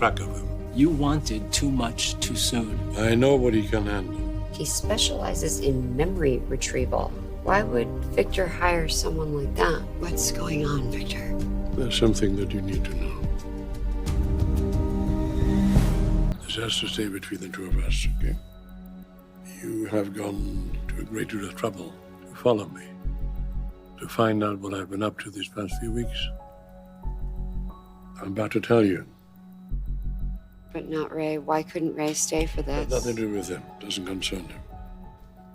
track of him. You wanted too much too soon. I know what he can handle. He specializes in memory retrieval. Why would Victor hire someone like that? What's going on, Victor? There's something that you need to know. This has to stay between the two of us, okay? You have gone to a great deal of trouble to follow me, to find out what I've been up to these past few weeks. I'm about to tell you. But not Ray. Why couldn't Ray stay for this? It has nothing to do with him. It doesn't concern him.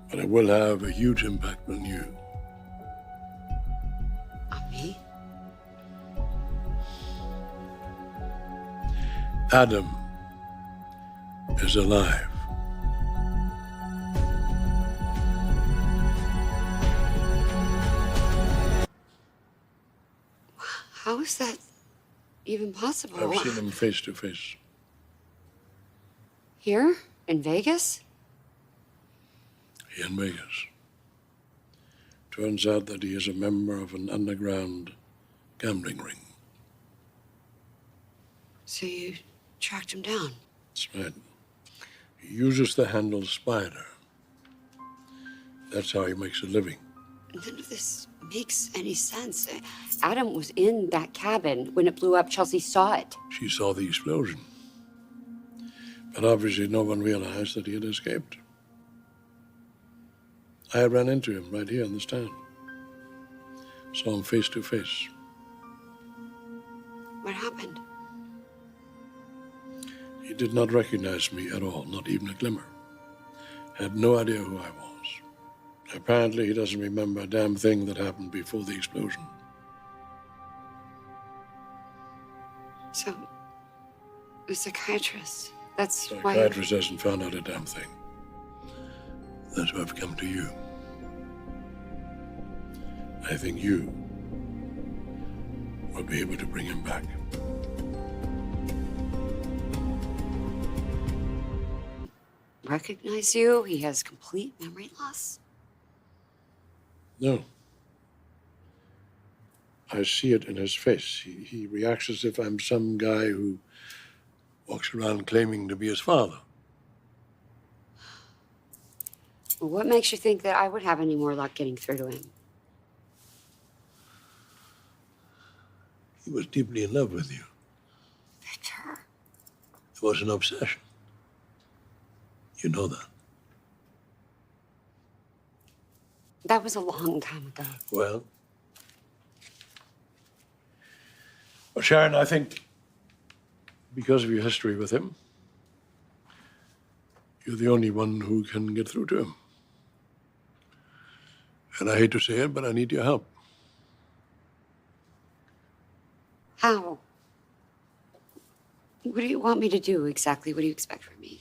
But it will have a huge impact on you. On me? Adam is alive. How is that even possible? I've seen him face to face. Here? In Vegas? In Vegas. Turns out that he is a member of an underground gambling ring. So you tracked him down? That's right. He uses the handle Spider. That's how he makes a living. None of this makes any sense. Adam was in that cabin when it blew up. Chelsea saw it. She saw the explosion. But obviously no one realized that he had escaped. I ran into him right here in this town. Saw him face to face. What happened? He did not recognize me at all, not even a glimmer. Had no idea who I was. Apparently he doesn't remember a damn thing that happened before the explosion. So, the psychiatrist, that's why... Psychiatrist hasn't found out a damn thing. That's why I've come to you. I think you will be able to bring him back. Recognize you? He has complete memory loss? No. I see it in his face. He reacts as if I'm some guy who walks around claiming to be his father. Well, what makes you think that I would have any more luck getting through to him? He was deeply in love with you. Victor. It was an obsession. You know that. That was a long time ago. Well, Sharon, I think because of your history with him, you're the only one who can get through to him. And I hate to say it, but I need your help. How? What do you want me to do exactly? What do you expect from me?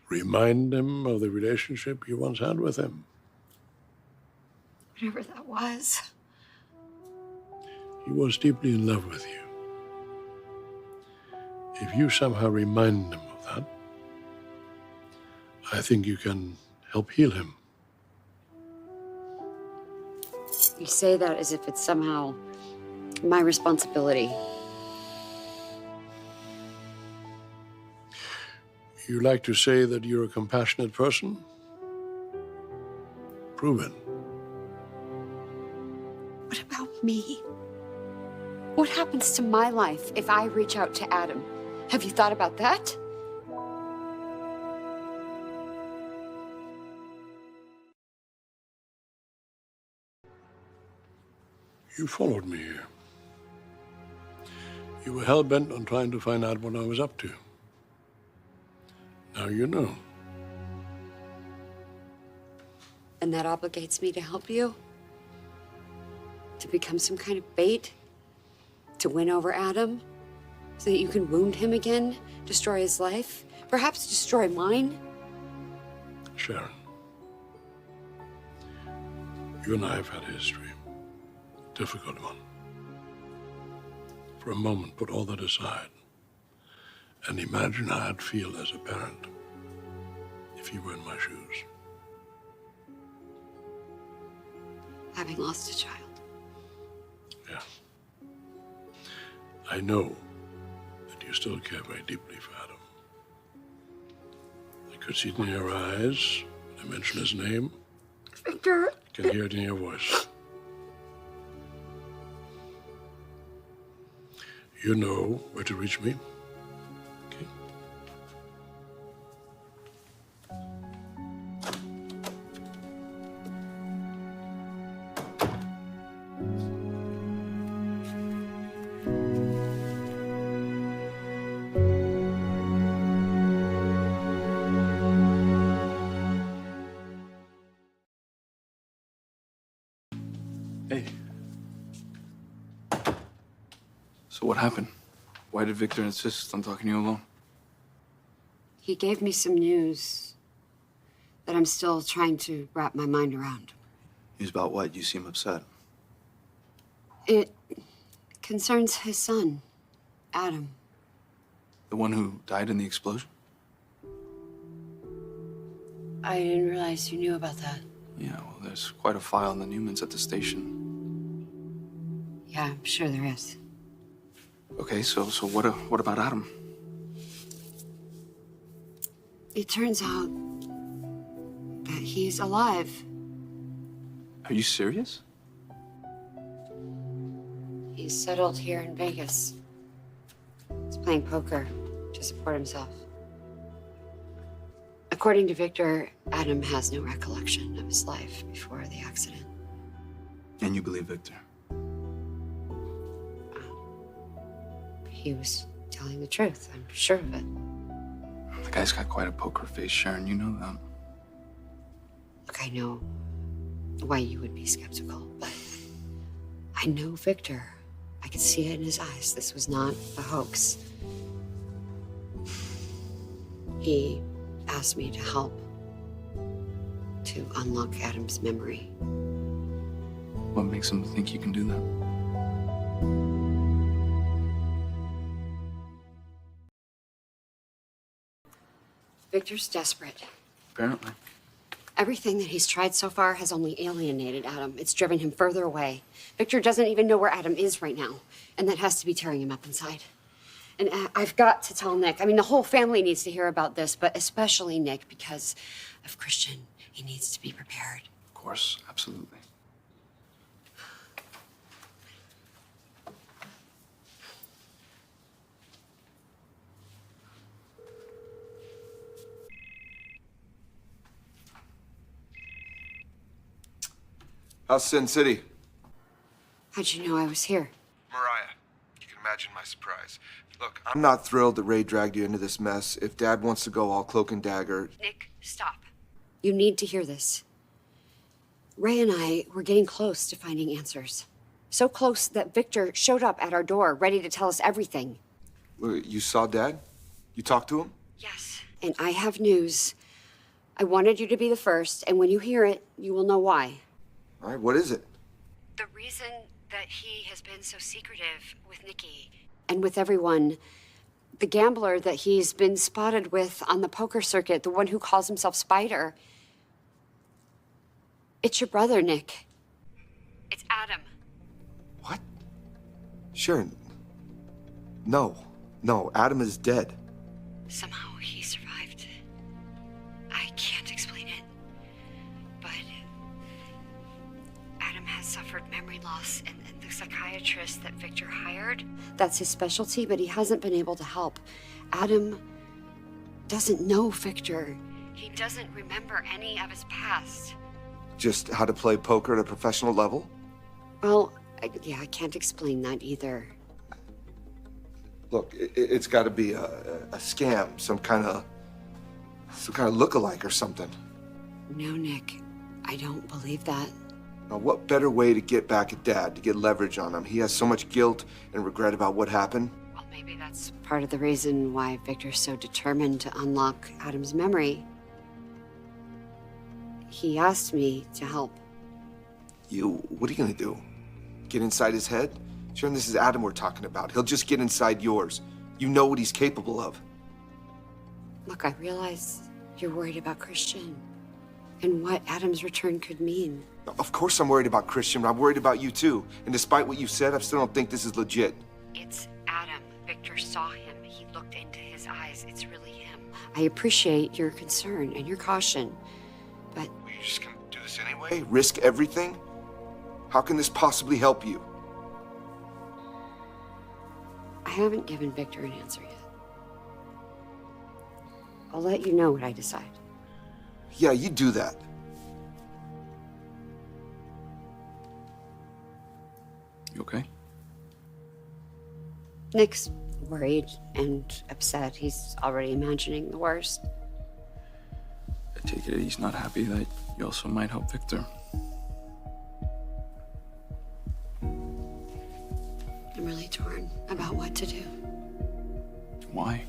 Remind him of the relationship you once had with him. Whatever that was. He was deeply in love with you. If you somehow remind him of that, I think you can help heal him. You say that as if it's somehow my responsibility. You like to say that you're a compassionate person? Prove it. What about me? What happens to my life if I reach out to Adam? Have you thought about that? You followed me here. You were hell-bent on trying to find out what I was up to. Now you know. And that obligates me to help you? To become some kind of bait? To win over Adam? So that you can wound him again? Destroy his life? Perhaps destroy mine? Sharon, you and I have had a history. Difficult one. For a moment, put all that aside and imagine how I'd feel as a parent if you were in my shoes. Having lost a child. Yeah. I know that you still care very deeply for Adam. I could see it in your eyes when I mention his name. Victor. I can hear it in your voice. You know where to reach me. Okay? Hey. So what happened? Why did Victor insist on talking to you alone? He gave me some news that I'm still trying to wrap my mind around. News about what? You seem upset. It concerns his son, Adam. The one who died in the explosion? I didn't realize you knew about that. Yeah, well, there's quite a file on the Newmans at the station. Yeah, I'm sure there is. Okay, so what about Adam? It turns out that he's alive. Are you serious? He's settled here in Vegas. He's playing poker to support himself. According to Victor, Adam has no recollection of his life before the accident. And you believe Victor? He was telling the truth, I'm sure of it. The guy's got quite a poker face, Sharon. You know that. Look, I know why you would be skeptical, but I know Victor. I could see it in his eyes. This was not a hoax. He asked me to help to unlock Adam's memory. What makes him think you can do that? Victor's desperate. Apparently. Everything that he's tried so far has only alienated Adam. It's driven him further away. Victor doesn't even know where Adam is right now, and that has to be tearing him up inside. And I've got to tell Nick. I mean, the whole family needs to hear about this, but especially Nick, because of Christian. He needs to be prepared. Of course, absolutely. How's Sin City? How'd you know I was here? Mariah, you can imagine my surprise. Look, I'm not thrilled that Ray dragged you into this mess. If Dad wants to go all cloak and dagger... Nick, stop. You need to hear this. Ray and I were getting close to finding answers. So close that Victor showed up at our door, ready to tell us everything. You saw Dad? You talked to him? Yes. And I have news. I wanted you to be the first, and when you hear it, you will know why. All right, what is it? The reason that he has been so secretive with Nikki and with everyone, the gambler that he's been spotted with on the poker circuit, the one who calls himself Spider. It's your brother, Nick. It's Adam. What? Sharon. No, Adam is dead. Somehow he survived. I can't explain it. But Adam has suffered memory loss, and the psychiatrist that Victor hired, that's his specialty, but he hasn't been able to help. Adam doesn't know Victor. He doesn't remember any of his past. Just how to play poker at a professional level? Well, I can't explain that either. Look, it's got to be a scam, some kind of look-alike or something. No, Nick, I don't believe that. Now, what better way to get back at Dad, to get leverage on him? He has so much guilt and regret about what happened. Well, maybe that's part of the reason why Victor's so determined to unlock Adam's memory. He asked me to help. What are you gonna do? Get inside his head? Sharon, this is Adam we're talking about. He'll just get inside yours. You know what he's capable of. Look, I realize you're worried about Christian and what Adam's return could mean. Of course I'm worried about Christian. I'm worried about you too. And despite what you said, I still don't think this is legit. It's Adam. Victor saw him. He looked into his eyes. It's really him. I appreciate your concern and your caution, but Were you just gonna do this anyway? Risk everything? How can this possibly help you? I haven't given Victor an answer yet. I'll let you know what I decide. Yeah, you do that. You okay? Nick's worried and upset. He's already imagining the worst. I take it he's not happy that you also might help Victor. I'm really torn about what to do. Why?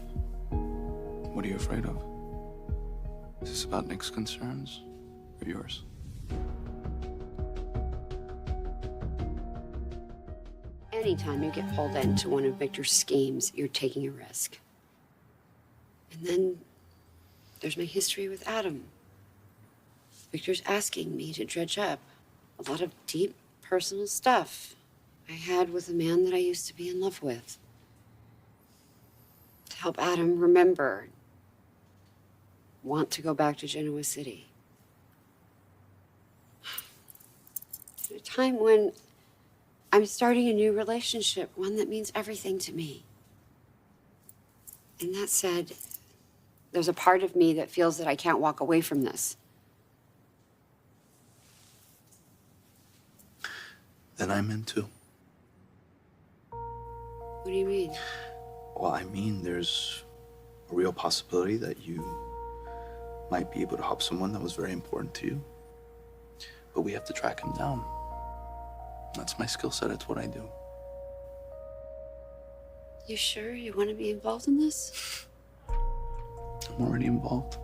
What are you afraid of? Is this about Nick's concerns or yours? Anytime you get pulled into one of Victor's schemes, you're taking a risk. And then there's my history with Adam. Victor's asking me to dredge up a lot of deep personal stuff I had with a man that I used to be in love with. To help Adam remember, want to go back to Genoa City. At a time when I'm starting a new relationship, one that means everything to me. And that said, there's a part of me that feels that I can't walk away from this. Then I'm in too. What do you mean? Well, I mean, there's a real possibility that you might be able to help someone that was very important to you. But we have to track him down. That's my skill set. It's what I do. You sure you want to be involved in this? I'm already involved.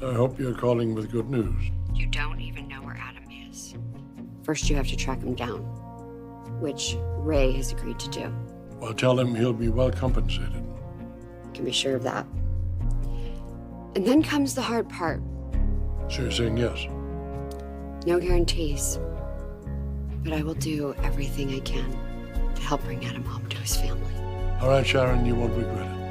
I hope you're calling with good news. You don't even know where Adam is. First, you have to track him down, which Ray has agreed to do. Well, tell him he'll be well compensated. You can be sure of that. And then comes the hard part. So you're saying yes? No guarantees. But I will do everything I can to help bring Adam home to his family. All right, Sharon, you won't regret it.